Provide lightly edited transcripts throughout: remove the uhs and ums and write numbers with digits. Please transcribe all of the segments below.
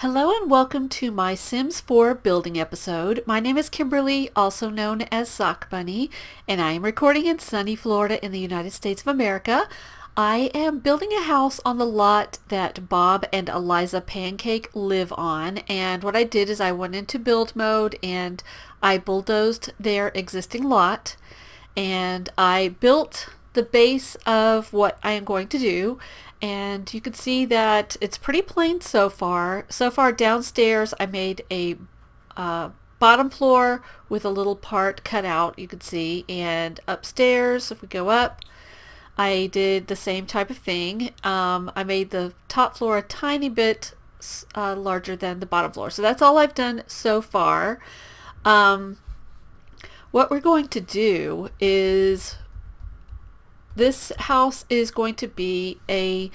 Hello and welcome to my Sims 4 building episode. My name is Kimberly, also known as Sock Bunny, and I am recording in sunny Florida in the United States of America. I am building a house on the lot that Bob and Eliza Pancake live on, and what I did is I went into build mode and I bulldozed their existing lot, and I built the base of what I am going to do, and you can see that it's pretty plain so far. So far downstairs I made a bottom floor with a little part cut out, you can see, and upstairs if we go up I did the same type of thing. I made the top floor a tiny bit larger than the bottom floor. So that's all I've done so far. Um, what we're going to do is this house is going to be a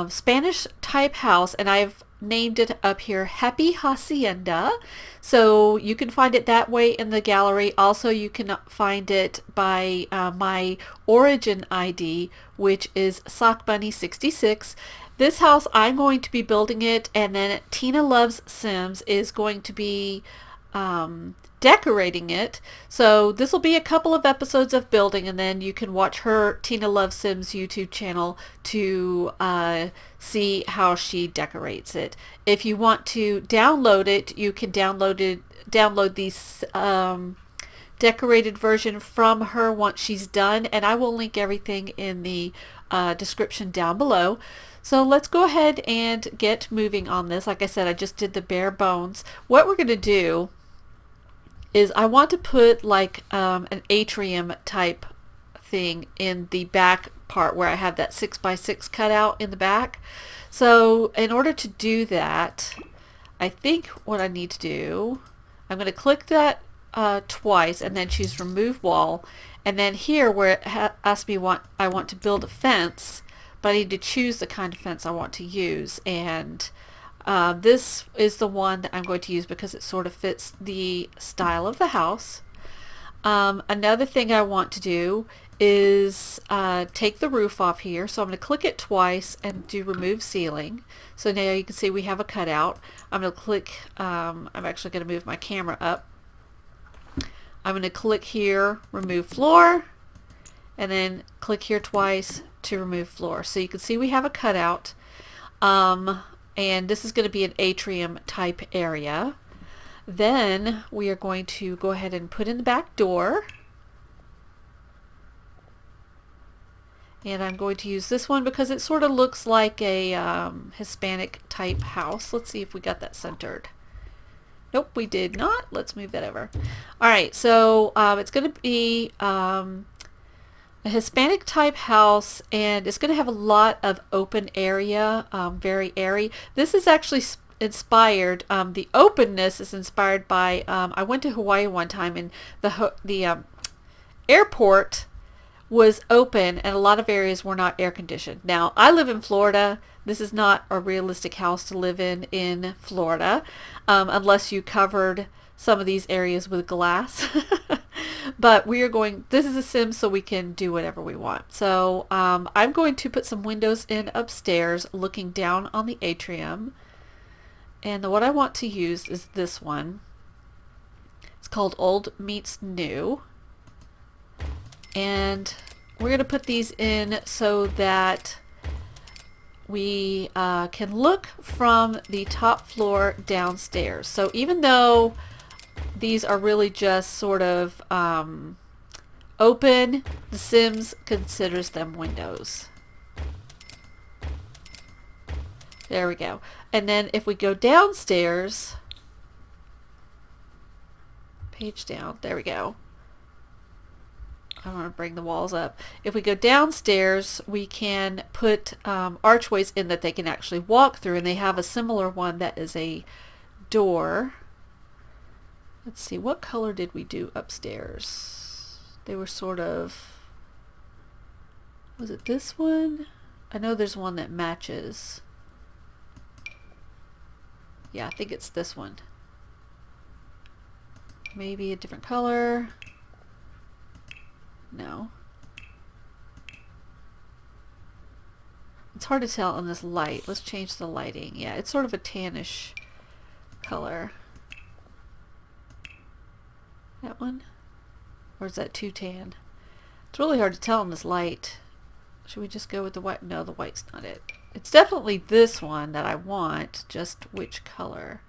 Spanish type house, and I've named it up here Happy Hacienda, so you can find it that way in the gallery. Also, you can find it by my origin ID, which is SockBunny66. This house, I'm going to be building it, and then TinaLovesSims is going to be decorating it. So this will be a couple of episodes of building, and then you can watch her TinaLovesSims YouTube channel to see how she decorates it. If you want to download it, you can download the decorated version from her once she's done, and I will link everything in the description down below. So let's go ahead and get moving on this. Like I said, I just did the bare bones. What we're going to do is I want to put like an atrium type thing in the back part where I have that 6x6 cutout in the back. So in order to do that, I think what I need to do, I'm going to click that twice and then choose remove wall, and then here where it asks me I want to build a fence, but I need to choose the kind of fence I want to use, and this is the one that I'm going to use because it sort of fits the style of the house. Another thing I want to do is take the roof off here. So I'm going to click it twice and do remove ceiling. So now you can see we have a cutout. I'm going to click, I'm actually going to move my camera up. I'm going to click here, remove floor, and then click here twice to remove floor. So you can see we have a cutout. And this is going to be an atrium type area. Then we are going to go ahead and put in the back door. And I'm going to use this one because it sort of looks like a Hispanic type house. Let's see if we got that centered. Nope, we did not. Let's move that over. Alright, so it's going to be a Hispanic type house, and it's going to have a lot of open area, very airy. This is actually inspired, the openness is inspired by, I went to Hawaii one time, and the airport was open and a lot of areas were not air conditioned. Now, I live in Florida. This is not a realistic house to live in Florida, unless you covered some of these areas with glass. But we are going, this is a sim, so we can do whatever we want. So I'm going to put some windows in upstairs looking down on the atrium. And what I want to use is this one. It's called Old Meets New. And we're going to put these in so that we can look from the top floor downstairs. So even though these are really just sort of open, the Sims considers them windows. There we go. And then if we go downstairs, page down, there we go. I want to bring the walls up. If we go downstairs, we can put archways in that they can actually walk through, and they have a similar one that is a door. Let's see, what color did we do upstairs? They were sort of, was it this one? I know there's one that matches. Yeah, I think it's this one. Maybe a different color. No. It's hard to tell on this light. Let's change the lighting. Yeah, it's sort of a tannish color. That one? Or is that too tan? It's really hard to tell on this light. Should we just go with the white? No, the white's not it. It's definitely this one that I want, just which color?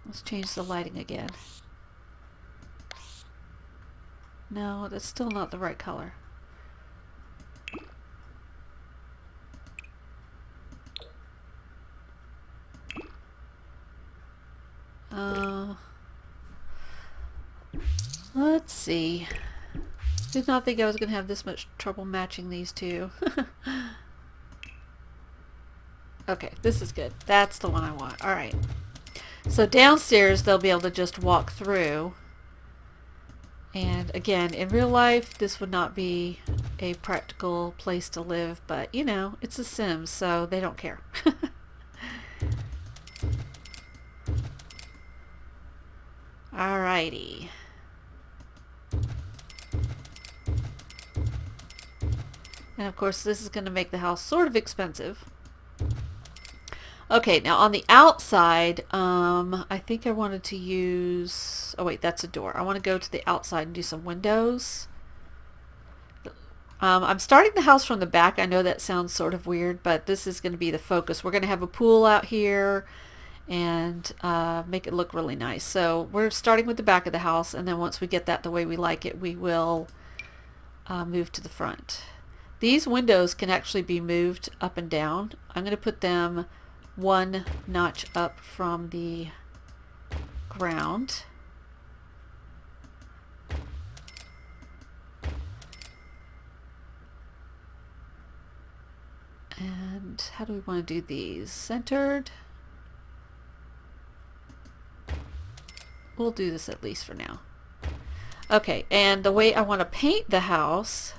Let's change the lighting again. No, that's still not the right color. Let's see. Did not think I was going to have this much trouble matching these two. Okay, this is good. That's the one I want. Alright. So downstairs they'll be able to just walk through. And again, in real life this would not be a practical place to live, but you know, it's a Sims, so they don't care. Alrighty. And of course this is going to make the house sort of expensive. Okay, now on the outside, I think I wanted to use... Oh wait, that's a door. I want to go to the outside and do some windows. I'm starting the house from the back. I know that sounds sort of weird, but this is going to be the focus. We're going to have a pool out here and make it look really nice. So we're starting with the back of the house, and then once we get that the way we like it, we will move to the front. These windows can actually be moved up and down. I'm going to put them one notch up from the ground. And how do we want to do these? Centered? We'll do this at least for now. Okay, and the way I want to paint the house,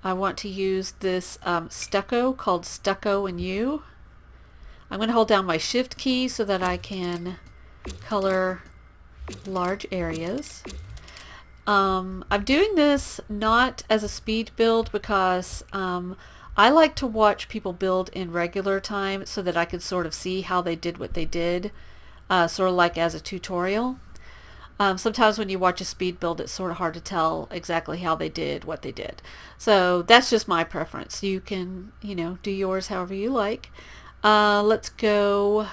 I want to use this stucco called Stucco and You. I'm going to hold down my shift key so that I can color large areas. I'm doing this not as a speed build because I like to watch people build in regular time so that I can sort of see how they did what they did, sort of like as a tutorial. Sometimes when you watch a speed build, it's sort of hard to tell exactly how they did what they did. So that's just my preference. You can, you know, do yours however you like. Let's go,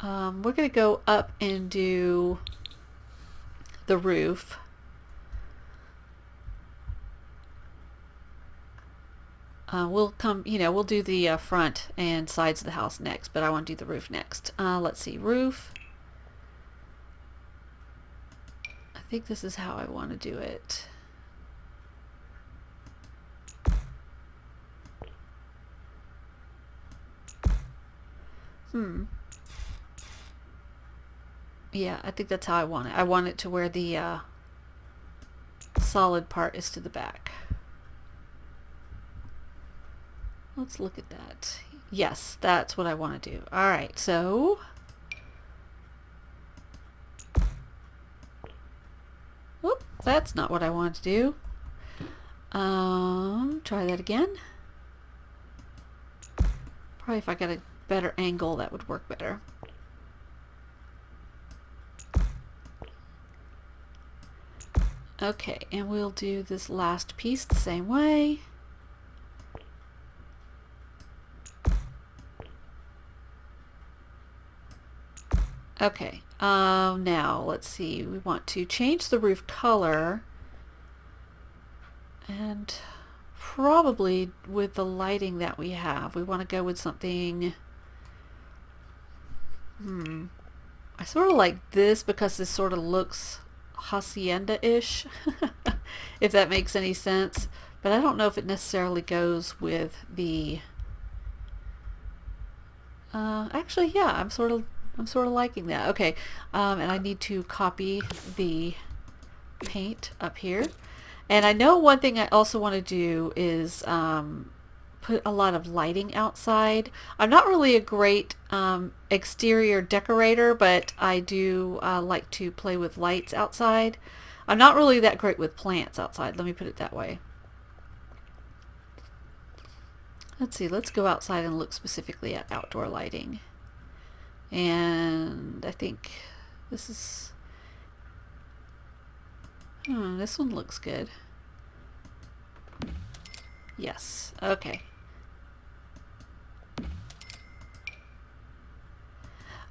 we're going to go up and do the roof. We'll come, you know, we'll do the front and sides of the house next, but I want to do the roof next. Let's see, roof. I think this is how I want to do it. Yeah, I think that's how I want it. I want it to where the solid part is to the back. Let's look at that. Yes, that's what I want to do. Alright, so... Whoop, that's not what I want to do. Try that again. Probably if I got a better angle, that would work better. Okay, and we'll do this last piece the same way. Okay, now let's see, we want to change the roof color, and probably with the lighting that we have, we want to go with something, I sort of like this because this sort of looks Hacienda-ish, if that makes any sense, but I don't know if it necessarily goes with the, actually, yeah, I'm sort of liking that. Okay, and I need to copy the paint up here. And I know one thing I also want to do is put a lot of lighting outside. I'm not really a great exterior decorator, but I do like to play with lights outside. I'm not really that great with plants outside, let me put it that way. Let's see, let's go outside and look specifically at outdoor lighting. And I think this is, this one looks good. Yes, okay.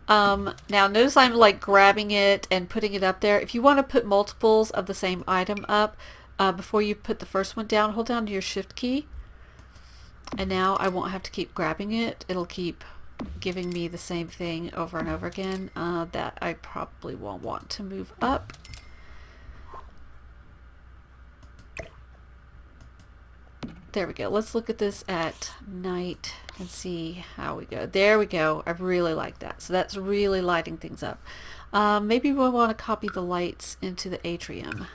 Now notice I'm like grabbing it and putting it up there. If you want to put multiples of the same item up, before you put the first one down, hold down your shift key. And now I won't have to keep grabbing it. It'll keep giving me the same thing over and over again. That I probably won't want to move up. There we go. Let's look at this at night and see how we go. There we go. I really like that. So that's really lighting things up. Maybe we'll want to copy the lights into the atrium.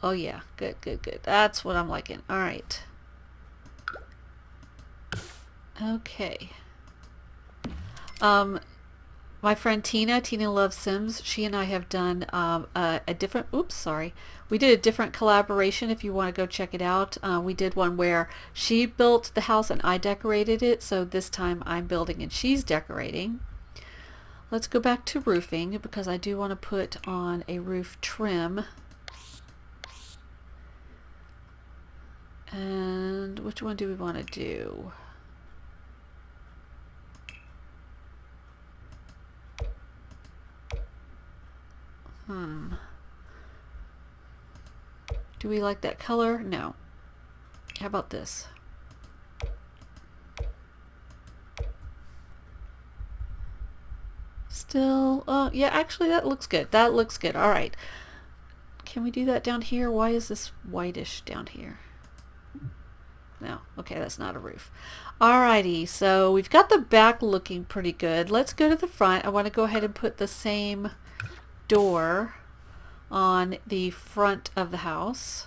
Oh yeah, good, good, good. That's what I'm liking. All right. Okay. My friend TinaLovesSims, she and I have done a different, we did a different collaboration if you want to go check it out. We did one where she built the house and I decorated it, so this time I'm building and she's decorating. Let's go back to roofing because I do want to put on a roof trim. And which one do we want to do? Do we like that color? No. How about this? Still, yeah, actually that looks good. That looks good. All right. Can we do that down here? Why is this whitish down here? No. Okay, that's not a roof. Alrighty, so we've got the back looking pretty good. Let's go to the front. I want to go ahead and put the same door on the front of the house.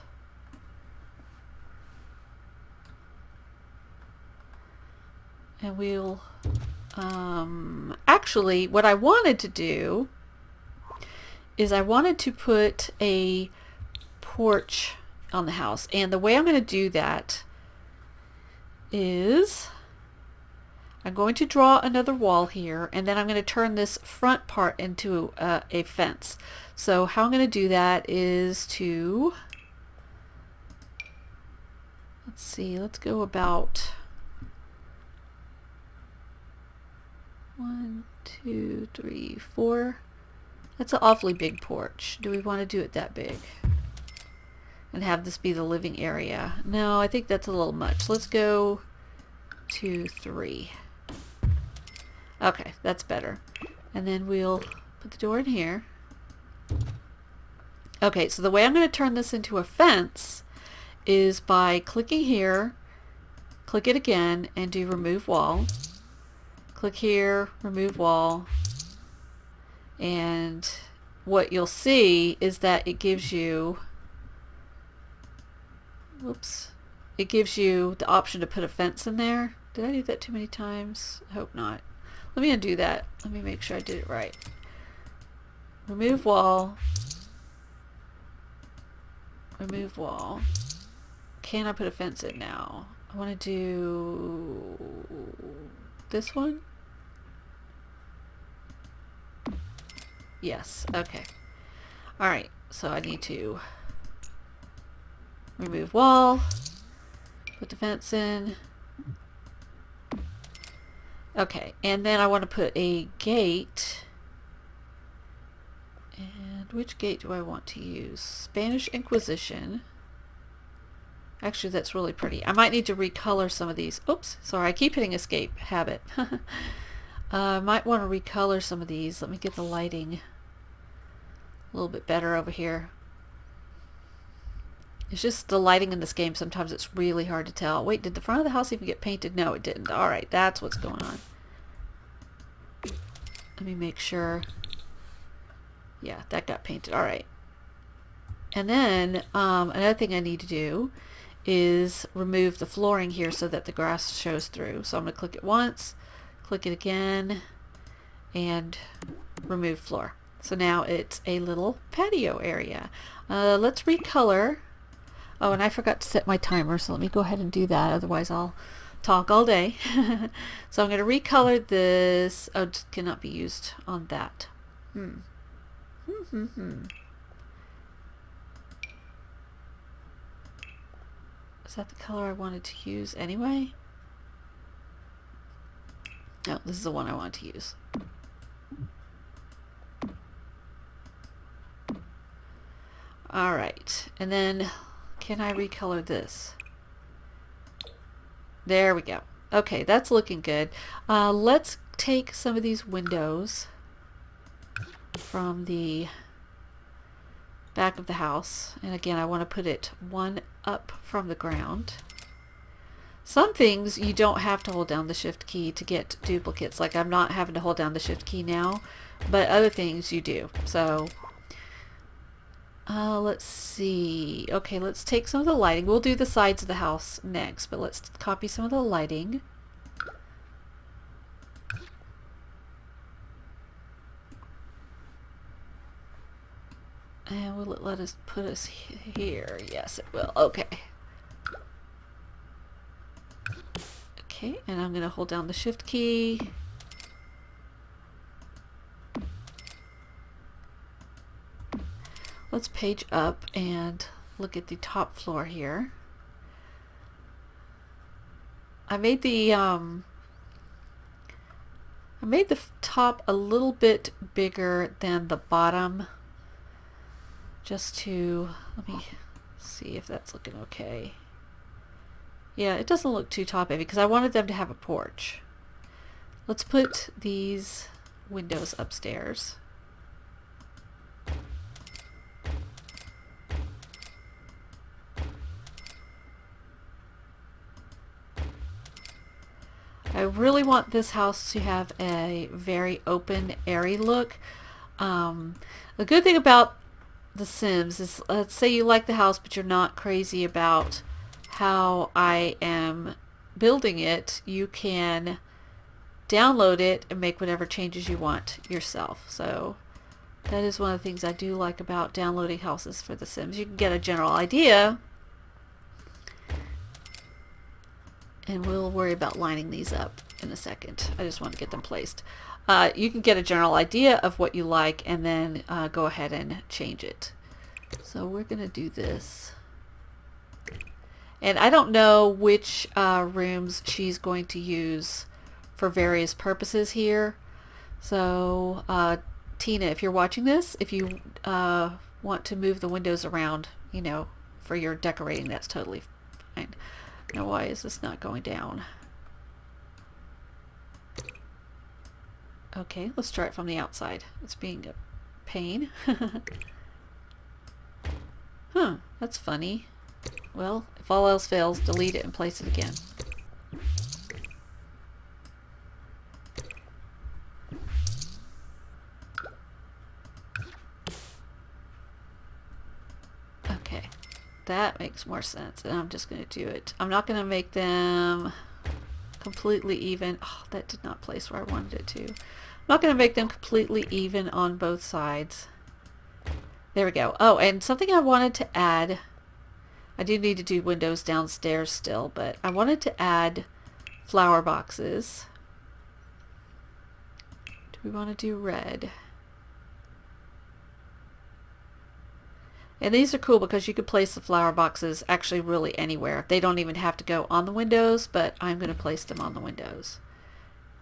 And we'll actually what I wanted to do is I wanted to put a porch on the house, and the way I'm going to do that is I'm going to draw another wall here, and then I'm going to turn this front part into a fence. So how I'm going to do that is to, let's see, let's go about 1, 2, 3, 4. That's an awfully big porch. Do we want to do it that big? And have this be the living area? No, I think that's a little much. Let's go 2, 3. Okay, that's better. And then we'll put the door in here. Okay, so the way I'm going to turn this into a fence is by clicking here, click it again, and do remove wall. Click here, remove wall. And what you'll see is that it gives you, whoops, it gives you the option to put a fence in there. Did I do that too many times? I hope not. Let me undo that. Let me make sure I did it right. Remove wall. Remove wall. Can I put a fence in now? I want to do this one. Yes, okay. Alright, so I need to remove wall, put the fence in. Okay, and then I want to put a gate. And which gate do I want to use? Spanish Inquisition. Actually, that's really pretty. I might need to recolor some of these. Oops, sorry, I keep hitting escape. Habit. I might want to recolor some of these. Let me get the lighting a little bit better over here. It's just the lighting in this game, sometimes it's really hard to tell. Wait, did the front of the house even get painted? No, it didn't. Alright, that's what's going on. Let me make sure. Yeah, that got painted. Alright. And then, another thing I need to do is remove the flooring here so that the grass shows through. So I'm going to click it once, click it again, and remove floor. So now it's a little patio area. Let's recolor. Oh, and I forgot to set my timer, so let me go ahead and do that. Otherwise, I'll talk all day. So I'm going to recolor this. Oh, it cannot be used on that. Is that the color I wanted to use anyway? No, this is the one I want to use. Alright, and then can I recolor this? There we go. Okay, that's looking good. Let's take some of these windows from the back of the house, and again I want to put it one up from the ground. Some things you don't have to hold down the shift key to get duplicates, like I'm not having to hold down the shift key now, but other things you do. So let's see. Okay, let's take some of the lighting. We'll do the sides of the house next, but let's copy some of the lighting. And will it let us put us here? Yes, it will. Okay. Okay, and I'm going to hold down the shift key. Let's page up and look at the top floor here. I made the top a little bit bigger than the bottom, just to, let me see if that's looking okay. Yeah, it doesn't look too top heavy because I wanted them to have a porch. Let's put these windows upstairs. I really want this house to have a very open, airy look. The good thing about The Sims is, let's say you like the house but you're not crazy about how I am building it, you can download it and make whatever changes you want yourself. So that is one of the things I do like about downloading houses for The Sims. You can get a general idea, and we'll worry about lining these up in a second. I just want to get them placed. You can get a general idea of what you like and then go ahead and change it. So we're going to do this. And I don't know which rooms she's going to use for various purposes here. So Tina, if you're watching this, if you want to move the windows around, you know, for your decorating, that's totally fine. Now why is this not going down? Okay, let's try it from the outside. It's being a pain. Huh, that's funny. Well, if all else fails, delete it and place it again. Okay, that makes more sense, and I'm just going to do it. I'm not going to make them completely even. Oh, that did not place where I wanted it to. I'm not going to make them completely even on both sides. There we go. Oh, and something I wanted to add. I do need to do windows downstairs still, but I wanted to add flower boxes. Do we want to do red? And these are cool because you could place the flower boxes actually really anywhere. They don't even have to go on the windows, but I'm going to place them on the windows.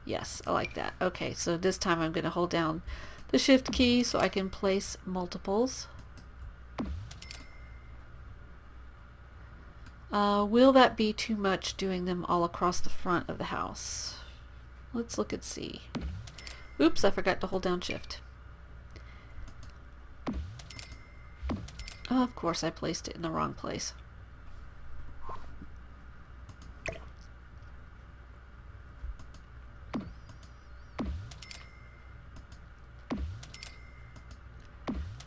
Yes, I like that. Okay, so this time I'm going to hold down the shift key so I can place multiples. Will that be too much doing them all across the front of the house? Let's look and see. Oops, I forgot to hold down shift. Oh, of course I placed it in the wrong place.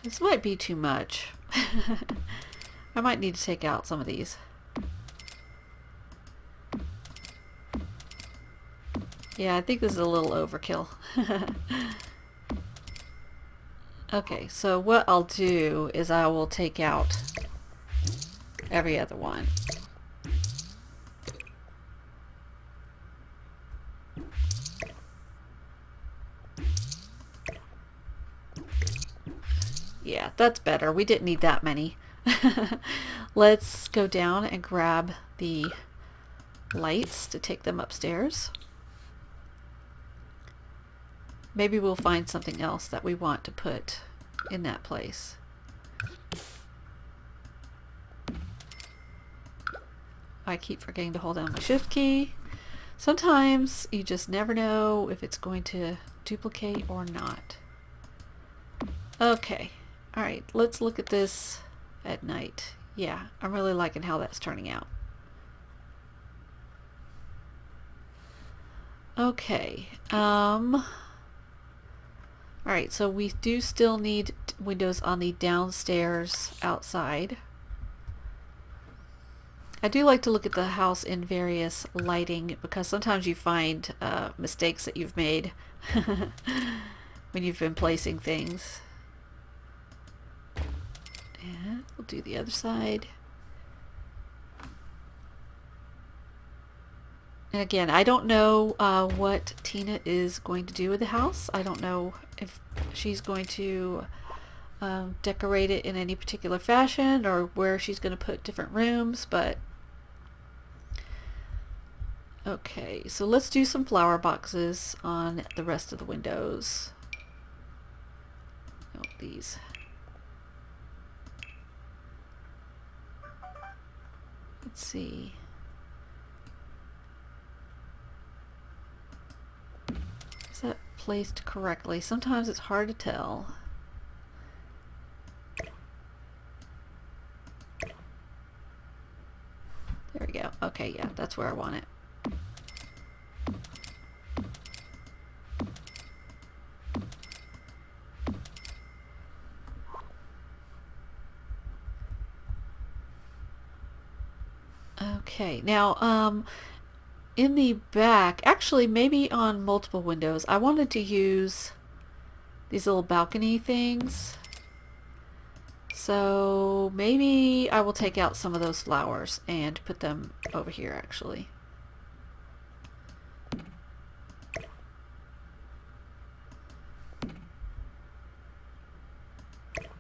This might be too much. I might need to take out some of these. Yeah, I think this is a little overkill. Okay, so what I'll do is I will take out every other one. Yeah, that's better. We didn't need that many. Let's go down and grab the lights to take them upstairs. Maybe we'll find something else that we want to put in that place. I keep forgetting to hold down my shift key. Sometimes you just never know if it's going to duplicate or not. Okay, alright, let's look at this at night. Yeah, I'm really liking how that's turning out. Okay, alright, so we do still need windows on the downstairs outside. I do like to look at the house in various lighting because sometimes you find mistakes that you've made when you've been placing things. And we'll do the other side. And again, I don't know what Tina is going to do with the house. I don't know if she's going to decorate it in any particular fashion or where she's going to put different rooms, but okay, so let's do some flower boxes on the rest of the windows. Oh, these. Let's see. Is that placed correctly? Sometimes it's hard to tell. There we go. Okay, yeah, that's where I want it. Okay, now in the back, actually maybe on multiple windows, I wanted to use these little balcony things. So maybe I will take out some of those flowers and put them over here actually.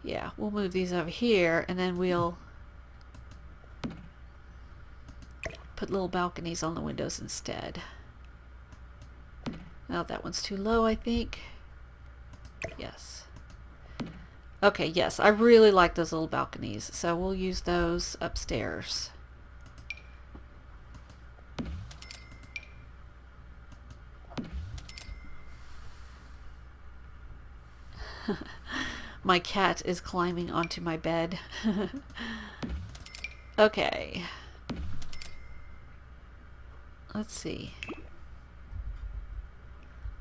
Yeah, we'll move these over here and then we'll put little balconies on the windows instead. Now that one's too low, I think. Yes. Okay, yes, I really like those little balconies, so we'll use those upstairs. My cat is climbing onto my bed. Okay. Let's see.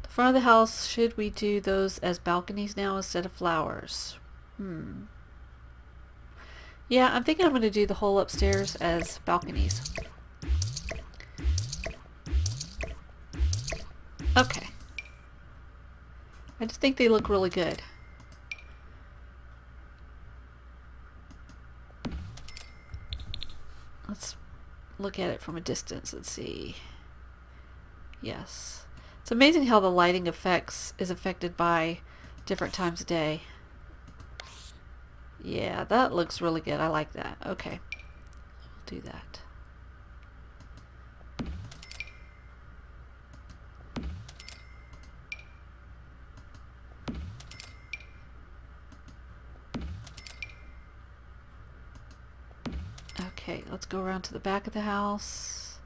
The front of the house, should we do those as balconies now instead of flowers? Yeah, I'm thinking I'm going to do the whole upstairs as balconies. Okay. I just think they look really good. Let's look at it from a distance and see. Yes. It's amazing how the lighting effects is affected by different times of day. Yeah, that looks really good. I like that. Okay. We'll do that. Okay, let's go around to the back of the house.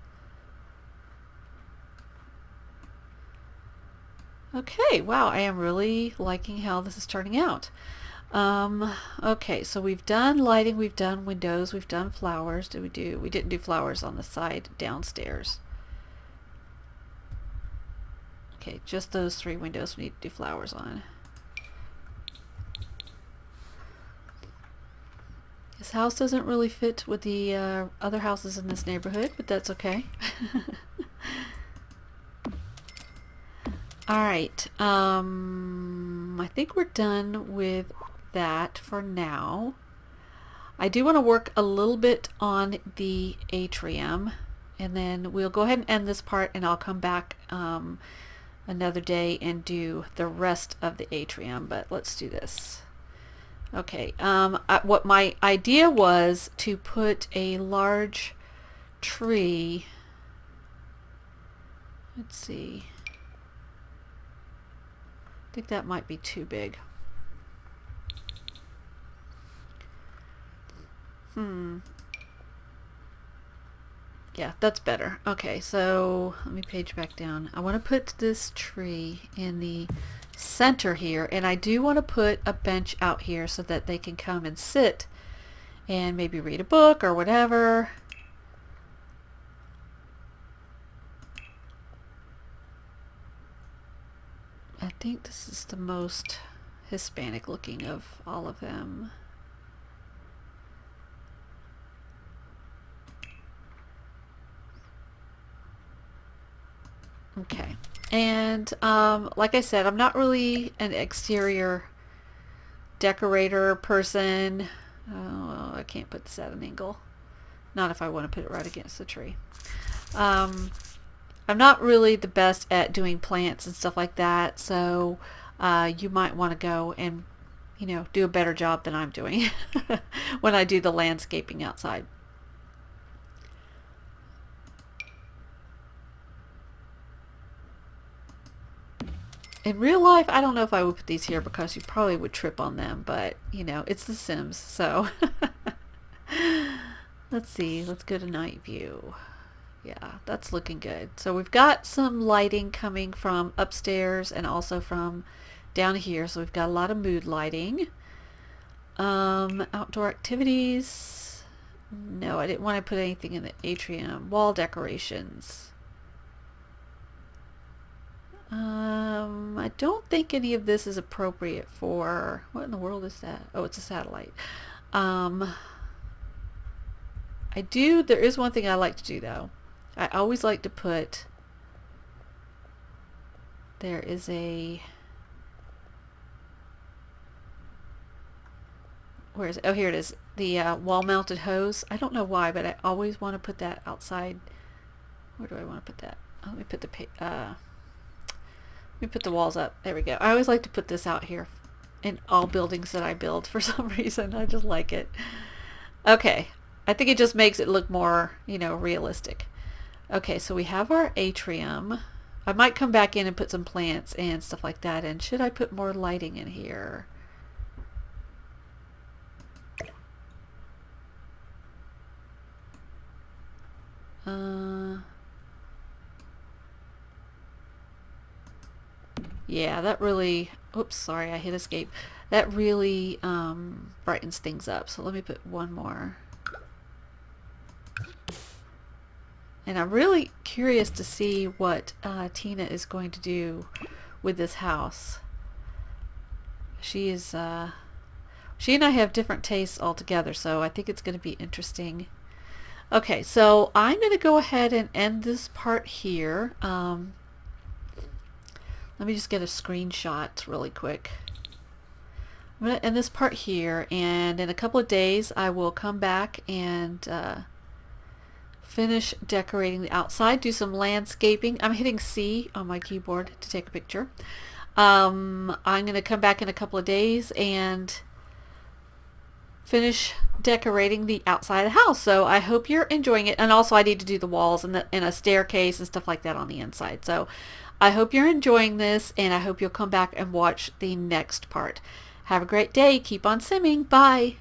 Okay, wow, I am really liking how this is turning out. Okay, so we've done lighting, we've done windows, we've done flowers. We didn't do flowers on the side downstairs. Okay, just those 3 windows we need to do flowers on. This house doesn't really fit with the other houses in this neighborhood, but that's okay. All right. I think we're done with that for now. I do want to work a little bit on the atrium, and then we'll go ahead and end this part, and I'll come back another day and do the rest of the atrium. But let's do this. Okay. What my idea was to put a large tree. Let's see. I think that might be too big. Yeah, that's better. Okay, so let me page back down. I want to put this tree in the center here, and I do want to put a bench out here so that they can come and sit and maybe read a book or whatever. I think this is the most Hispanic looking of all of them. Okay, and like I said, I'm not really an exterior decorator person. Oh, I can't put this at an angle. Not if I want to put it right against the tree. I'm not really the best at doing plants and stuff like that, so you might want to go and, you know, do a better job than I'm doing when I do the landscaping outside. In real life, I don't know if I would put these here because you probably would trip on them, but, you know, it's The Sims, so. Let's see, let's go to night view. Yeah, that's looking good. So we've got some lighting coming from upstairs and also from down here, so we've got a lot of mood lighting. Outdoor activities. No, I didn't want to put anything in the atrium. Wall decorations. I don't think any of this is appropriate for, what in the world is that? Oh, it's a satellite. There is one thing I like to do though. I always like to put, there is a, where is it? Oh, here it is. The wall mounted hose. I don't know why, but I always want to put that outside. Where do I want to put that? Oh, let me put the walls up. There we go. I always like to put this out here in all buildings that I build for some reason. I just like it. Okay. I think it just makes it look more, you know, realistic. Okay, so we have our atrium. I might come back in and put some plants and stuff like that. And should I put more lighting in here? Yeah, that really, oops, sorry, I hit escape. That really brightens things up. So let me put one more. And I'm really curious to see what Tina is going to do with this house. She and I have different tastes altogether, so I think it's going to be interesting. Okay, so I'm going to go ahead and end this part here. Let me just get a screenshot really quick. I'm going to end this part here, and in a couple of days I will come back and finish decorating the outside, do some landscaping. I'm hitting C on my keyboard to take a picture. I'm going to come back in a couple of days and finish decorating the outside of the house. So I hope you're enjoying it. And also I need to do the walls and a staircase and stuff like that on the inside. So I hope you're enjoying this, and I hope you'll come back and watch the next part. Have a great day. Keep on simming. Bye.